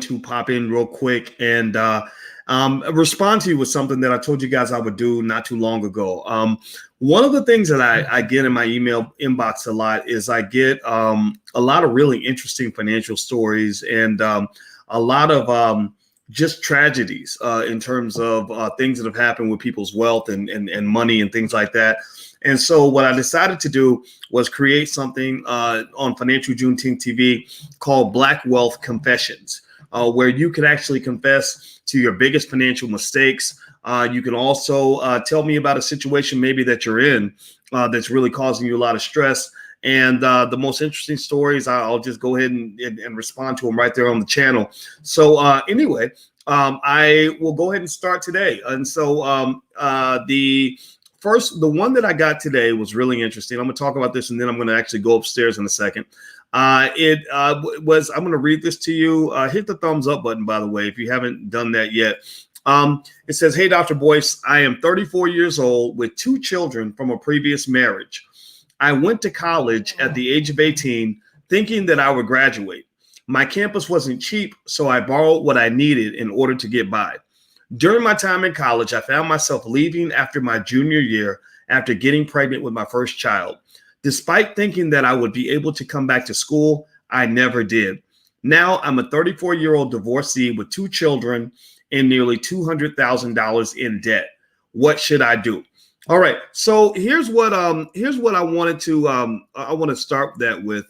to pop in real quick and respond to you with something that I told you guys I would do not too long ago. One of the things that I get in my email inbox a lot is I get a lot of really interesting financial stories and a lot of just tragedies in terms of things that have happened with people's wealth and money and things like that. And so what I decided to do was create something on Financial Juneteenth TV called Black Wealth Confessions, where you can actually confess to your biggest financial mistakes. You can also tell me about a situation maybe that you're in that's really causing you a lot of stress. And the most interesting stories, I'll just go ahead and respond to them right there on the channel. So anyway, I will go ahead and start today. And so the one that I got today was really interesting. I'm going to talk about this, and then I'm going to actually go upstairs in a second. I'm going to read this to you. Hit the thumbs up button, by the way, if you haven't done that yet. It says, "Hey, Dr. Boyce, I am 34 years old with 2 children from a previous marriage. I went to college at the age of 18 thinking that I would graduate. My campus wasn't cheap, so I borrowed what I needed in order to get by. During my time in college, I found myself leaving after my junior year after getting pregnant with my first child. Despite thinking that I would be able to come back to school, I never did. Now I'm a 34-year-old divorcee with 2 children and nearly $200,000 in debt. What should I do?" All right. So here's what I wanted to I want to start that with.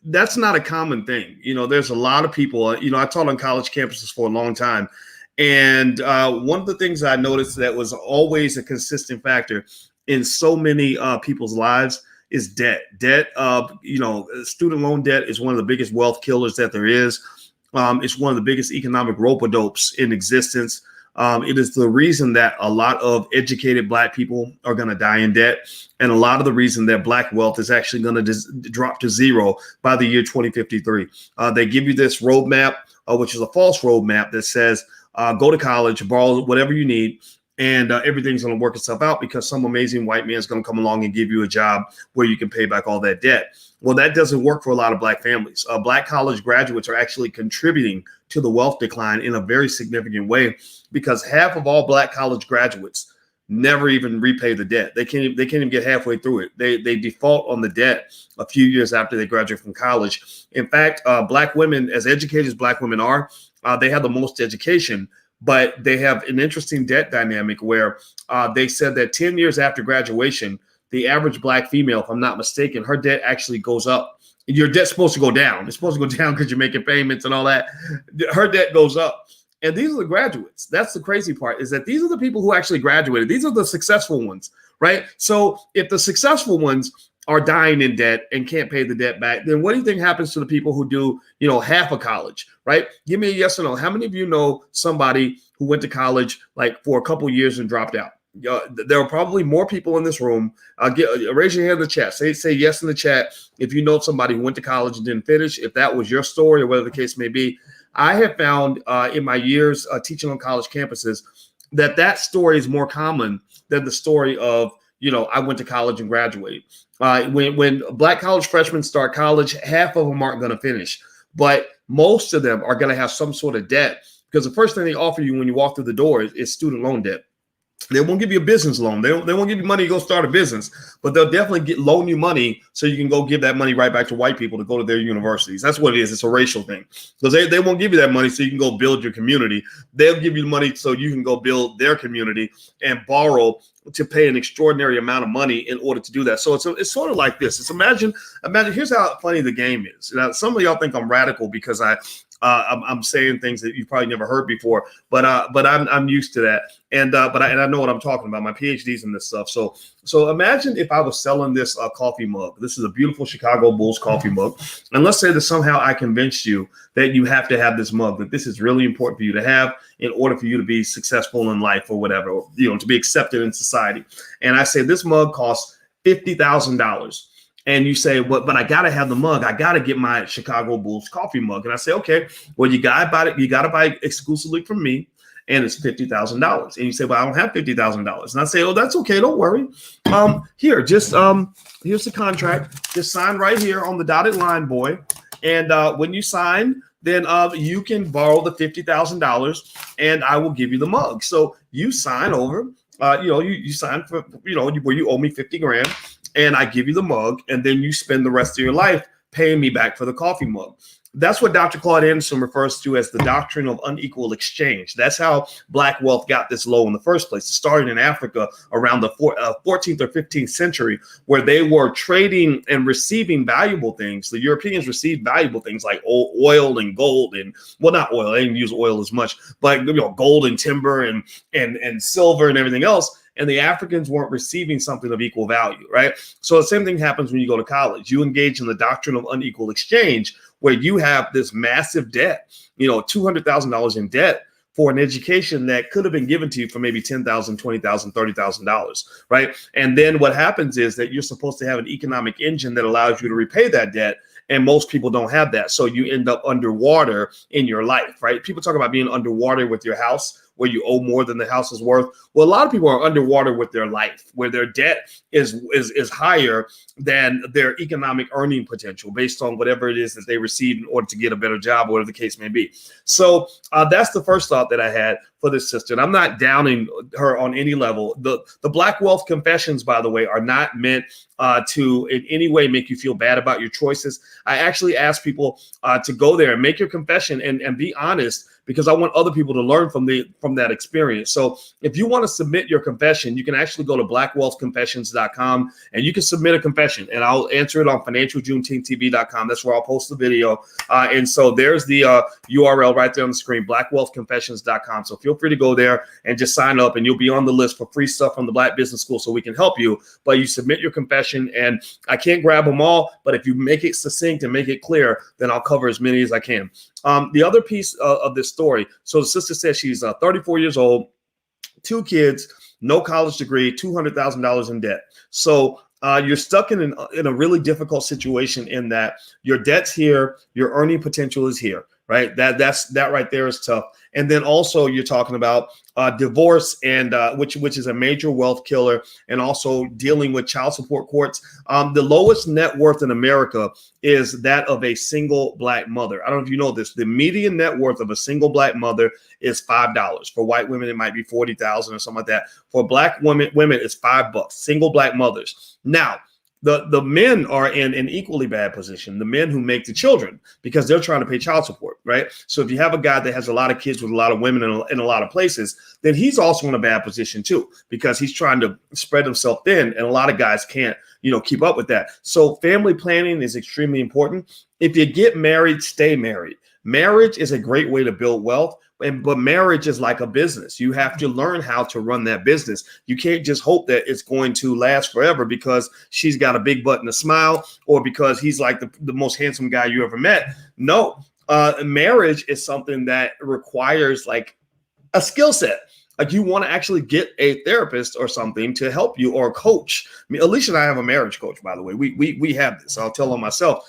That's not a common thing. There's a lot of people, I taught on college campuses for a long time. And one of the things I noticed that was always a consistent factor in so many people's lives is debt. Student loan debt is one of the biggest wealth killers that there is. It's one of the biggest economic rope-a-dopes in existence. It is the reason that a lot of educated Black people are going to die in debt, and a lot of the reason that Black wealth is actually going to drop to zero by the year 2053. They give you this roadmap, which is a false roadmap that says, go to college, borrow whatever you need, and everything's going to work itself out because some amazing white man is going to come along and give you a job where you can pay back all that debt. Well, that doesn't work for a lot of Black families. Black college graduates are actually contributing to the wealth decline in a very significant way because half of all Black college graduates never even repay the debt. They can't even get halfway through it. They default on the debt a few years after they graduate from college. In fact, Black women, as educated as Black women are, they have the most education, but they have an interesting debt dynamic where they said that 10 years after graduation, the average Black female, if I'm not mistaken, her debt actually goes up. Your debt's supposed to go down. It's supposed to go down because you're making payments and all that. Her debt goes up. And these are the graduates. That's the crazy part, is that these are the people who actually graduated. These are the successful ones, right? So if the successful ones are dying in debt and can't pay the debt back, then what do you think happens to the people who do, half of college, right? Give me a yes or no. How many of you know somebody who went to college like for a couple of years and dropped out? There are probably more people in this room. Raise your hand in the chat. Say yes in the chat if you know somebody who went to college and didn't finish, if that was your story or whatever the case may be. I have found in my years teaching on college campuses that story is more common than the story of, I went to college and graduated. When Black college freshmen start college, half of them aren't going to finish, but most of them are going to have some sort of debt because the first thing they offer you when you walk through the door is student loan debt. They won't give you a business loan. They won't give you money to go start a business, but they'll definitely loan you money so you can go give that money right back to white people to go to their universities. That's what it is. It's a racial thing because they won't give you that money so you can go build your community. They'll give you money so you can go build their community and borrow to pay an extraordinary amount of money in order to do that. So it's sort of like this. It's imagine. Here's how funny the game is. Now, some of y'all think I'm radical because I'm saying things that you probably never heard before, but I'm used to that, and I know what I'm talking about. My PhD's in this stuff. So imagine if I was selling this coffee mug. This is a beautiful Chicago Bulls coffee mug, and let's say that somehow I convinced you that you have to have this mug, that this is really important for you to have in order for you to be successful in life or whatever, or, to be accepted in society. And I say this mug costs $50,000. And you say, but I got to have the mug. I got to get my Chicago Bulls coffee mug. And I say, okay, well, you got to buy it. You got to buy it exclusively from me. And it's $50,000. And you say, well, I don't have $50,000. And I say, oh, that's okay. Don't worry. Here's the contract. Just sign right here on the dotted line, boy. And when you sign, then you can borrow the $50,000 and I will give you the mug. So you sign over, you sign for, where you owe me 50 grand and I give you the mug, and then you spend the rest of your life paying me back for the coffee mug. That's what Dr. Claude Anderson refers to as the doctrine of unequal exchange. That's how Black wealth got this low in the first place. It started in Africa around the 14th or 15th century, where they were trading and receiving valuable things. The Europeans received valuable things like oil and gold, and well, not oil. They didn't use oil as much, but gold and timber and silver and everything else. And the Africans weren't receiving something of equal value, right? So the same thing happens when you go to college. You engage in the doctrine of unequal exchange, where you have this massive debt, $200,000 in debt for an education that could have been given to you for maybe $10,000, $20,000, $30,000, right? And then what happens is that you're supposed to have an economic engine that allows you to repay that debt. And most people don't have that. So you end up underwater in your life, right? People talk about being underwater with your house, where you owe more than the house is worth. Well, a lot of people are underwater with their life, where their debt is higher than their economic earning potential based on whatever it is that they received in order to get a better job, whatever the case may be. So that's the first thought that I had for this sister. And I'm not downing her on any level. The Black Wealth Confessions, by the way, are not meant to in any way make you feel bad about your choices. I actually ask people to go there and make your confession and be honest, because I want other people to learn from that experience. So if you want to submit your confession, you can actually go to blackwealthconfessions.com and you can submit a confession, and I'll answer it on financialjuneteenth.tv.com. That's where I'll post the video. And so there's the URL right there on the screen, blackwealthconfessions.com. So feel free to go there and just sign up, and you'll be on the list for free stuff from the Black Business School so we can help you. But you submit your confession, and I can't grab them all, but if you make it succinct and make it clear, then I'll cover as many as I can. The other piece of this story, so the sister says she's 34 years old, 2 kids, no college degree, $200,000 in debt. So you're stuck in a really difficult situation in that your debt's here, your earning potential is here, right? That right there is tough. And then also you're talking about divorce, and which is a major wealth killer, and also dealing with child support courts. The lowest net worth in America is that of a single Black mother. I don't know if you know this. The median net worth of a single Black mother is $5. For white women, it might be 40,000 or something like that. For Black women, it's $5. Single Black mothers. Now, the men are in an equally bad position, the men who make the children, because they're trying to pay child support, right? So if you have a guy that has a lot of kids with a lot of women in a lot of places, then he's also in a bad position too, because he's trying to spread himself thin, and a lot of guys can't, keep up with that. So family planning is extremely important. If you get married, stay married. Marriage is a great way to build wealth. But marriage is like a business. You have to learn how to run that business. You can't just hope that it's going to last forever because she's got a big butt and a smile, or because he's like the most handsome guy you ever met. No, marriage is something that requires like a skill set. Like you want to actually get a therapist or something to help you, or a coach. I mean, Alicia and I have a marriage coach, by the way. We have this. I'll tell on myself.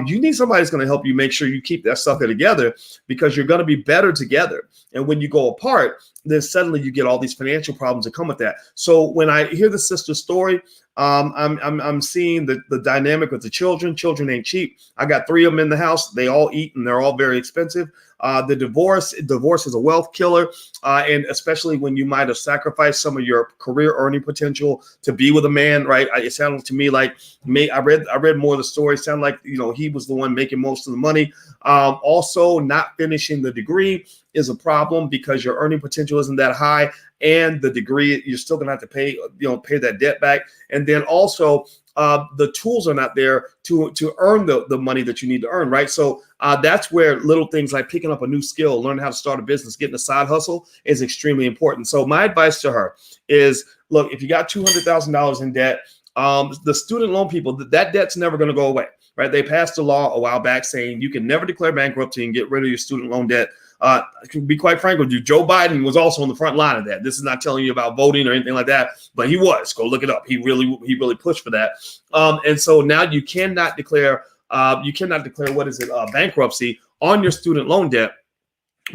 You need somebody that's going to help you make sure you keep that sucker together, because you're going to be better together. And when you go apart, then suddenly you get all these financial problems that come with that. So when I hear the sister's story, I'm seeing the dynamic with the children. Children ain't cheap. I got 3 of them in the house. They all eat, and they're all very expensive. The divorce is a wealth killer, and especially when you might have sacrificed some of your career earning potential to be with a man, right? It sounded to me like I read more of the story. It sounded like he was the one making most of the money. Also, not finishing the degree is a problem, because your earning potential isn't that high, and the degree you're still gonna have to pay that debt back. And then also the tools are not there to earn the money that you need to earn, right? So that's where little things like picking up a new skill, learning how to start a business, getting a side hustle is extremely important. So my advice to her is, look, if you got $200,000 in debt, the student loan people, that debt's never going to go away, right? They passed a law a while back saying you can never declare bankruptcy and get rid of your student loan debt. To be quite frank with you, Joe Biden was also on the front line of that. This is not telling you about voting or anything like that, but he was. Go look it up. He really pushed for that. And so now you cannot declare bankruptcy on your student loan debt,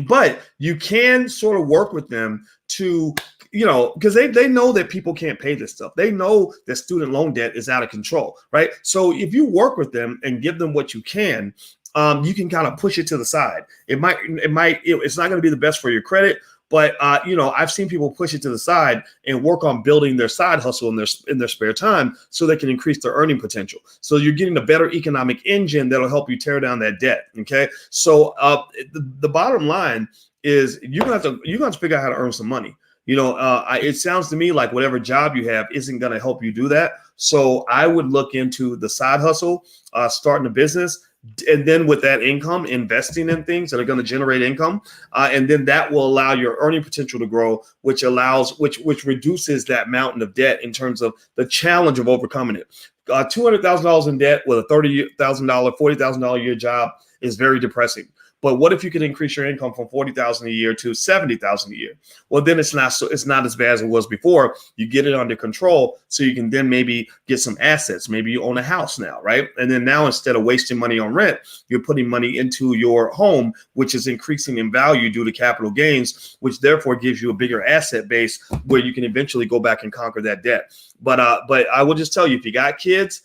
but you can sort of work with them to, because they know that people can't pay this stuff. They know that student loan debt is out of control, right? So if you work with them and give them what you can, you can kind of push it to the side. It's not going to be the best for your credit, but I've seen people push it to the side and work on building their side hustle in their spare time so they can increase their earning potential. So you're getting a better economic engine that'll help you tear down that debt. Okay, so the bottom line is you're gonna have to figure out how to earn some money. It sounds to me like whatever job you have isn't going to help you do that. So I would look into the side hustle, starting a business, and then with that income, investing in things that are going to generate income, and then that will allow your earning potential to grow, which reduces that mountain of debt in terms of the challenge of overcoming it. $200,000 in debt with a $30,000, $40,000 a year job is very depressing. But what if you could increase your income from $40,000 a year to $70,000 a year? Well, then it's not as bad as it was before. You get it under control, so you can then maybe get some assets. Maybe you own a house now, right? And then now instead of wasting money on rent, you're putting money into your home, which is increasing in value due to capital gains, which therefore gives you a bigger asset base where you can eventually go back and conquer that debt. But I will just tell you, if you got kids,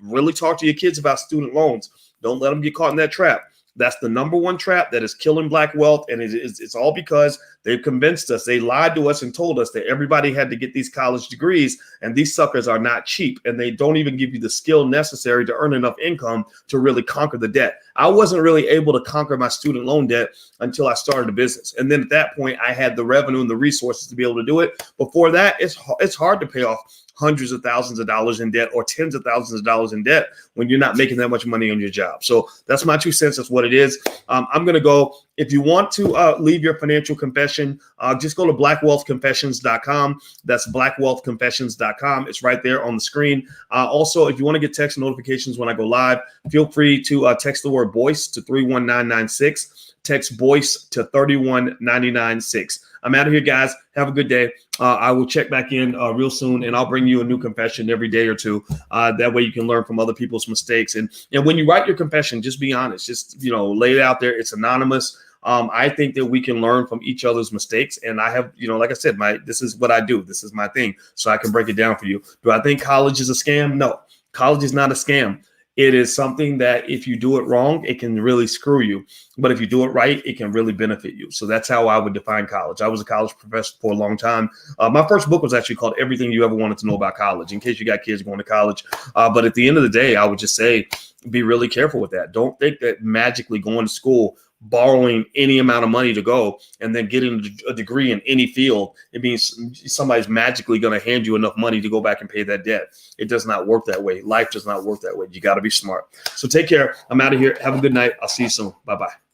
really talk to your kids about student loans. Don't let them get caught in that trap. That's the number one trap that is killing Black wealth. And it's all because they've convinced us. They lied to us and told us that everybody had to get these college degrees. And these suckers are not cheap. And they don't even give you the skill necessary to earn enough income to really conquer the debt. I wasn't really able to conquer my student loan debt until I started a business. And then at that point, I had the revenue and the resources to be able to do it. Before that, it's hard to pay off hundreds of thousands of dollars in debt or tens of thousands of dollars in debt when you're not making that much money on your job. So that's my 2 cents. That's what it is. I'm going to go. If you want to leave your financial confession, just go to blackwealthconfessions.com. That's blackwealthconfessions.com. It's right there on the screen. Also, if you want to get text notifications when I go live, feel free to text the word Boyce to 31996. Text Boyce to 31996. I'm out of here, guys. Have a good day. I will check back in real soon, and I'll bring you a new confession every day or two. That way you can learn from other people's mistakes. And when you write your confession, just be honest. Just, lay it out there. It's anonymous. I think that we can learn from each other's mistakes. And I have, like I said, this is what I do. This is my thing. So I can break it down for you. Do I think college is a scam? No, college is not a scam. It is something that if you do it wrong, it can really screw you. But if you do it right, it can really benefit you. So that's how I would define college. I was a college professor for a long time. My first book was actually called Everything You Ever Wanted to Know About College, in case you got kids going to college. But at the end of the day, I would just say, be really careful with that. Don't think that magically going to school, borrowing any amount of money to go, and then getting a degree in any field, it means somebody's magically going to hand you enough money to go back and pay that debt. It does not work that way. Life does not work that way. You got to be smart. So take care. I'm out of here. Have a good night. I'll see you soon. Bye-bye.